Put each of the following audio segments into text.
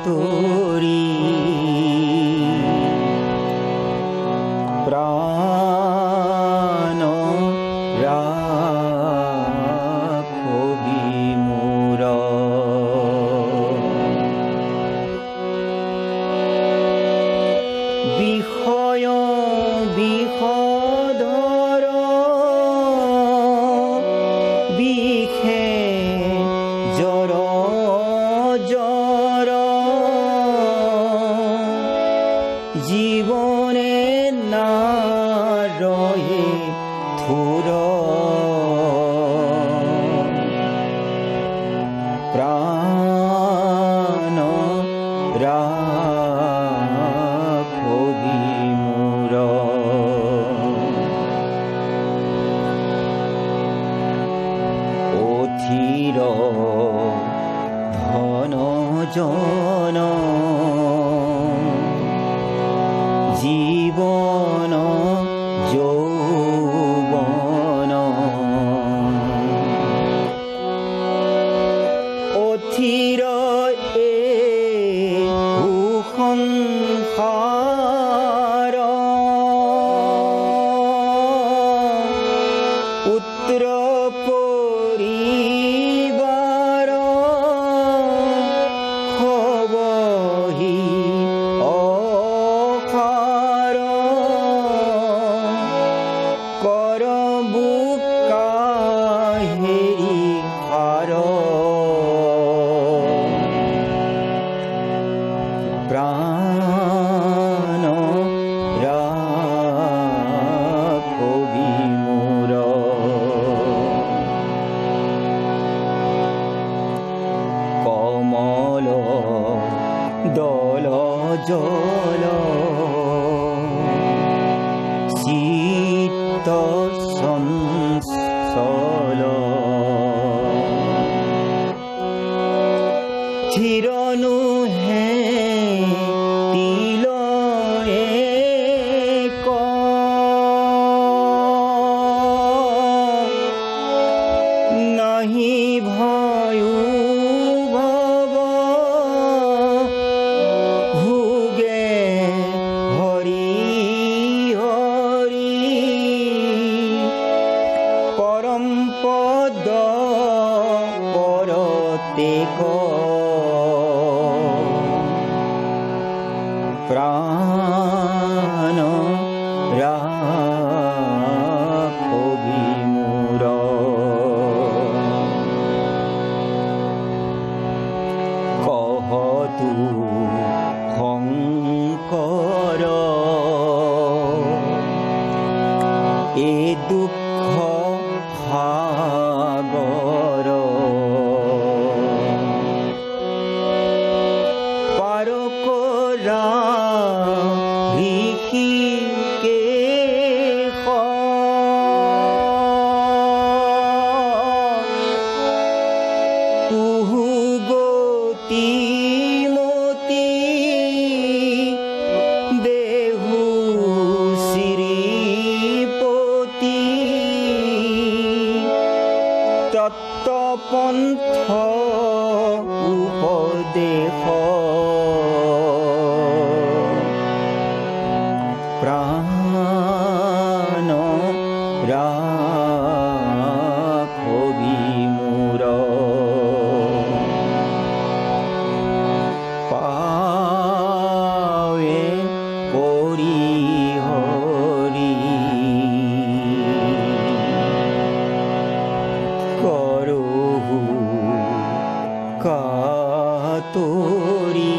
তৰি প্ৰাণ ৰাখবি মোৰ বিষয় বিষধৰ বিষে জ্বৰ জ্বৰ জীৱনে নাৰয়ে থুৰ প্ৰাণ ৰাখবি মোৰ অথিৰ ধন জন জীৱন যৌৱন অথিৰ সংসাৰ পুত্ৰ পৰিবাৰ হবহি অসাৰ কৰবো কাহেৰি সাৰ প্ৰাণ ৰাখবি মোৰ কমল দল জল চিত্ত চঞ্চল থিৰনো হে নাহি ভয়ো ভৱ ভোগে হৰি হৰি পৰম পদ পৰতেক প্ৰাণ ৰাখবি মোৰ কহতু শংকৰ এ দুঃখ সাগৰ পাৰ কৰা ঋষিকেশ তুহু গতি মতি দেহু শ্ৰীপতি তত্ত্বপন্থ উপদেশ প্ৰাণ ৰাখবি মোৰ পাৱে পৰি হৰি কৰহু কাতৰি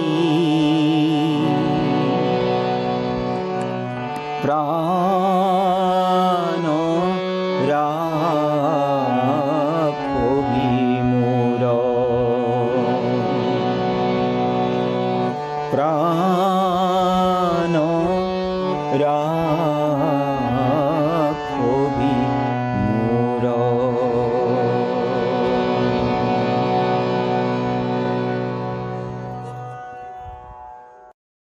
প্ৰাণ ৰাখবি মোৰ প্ৰাণ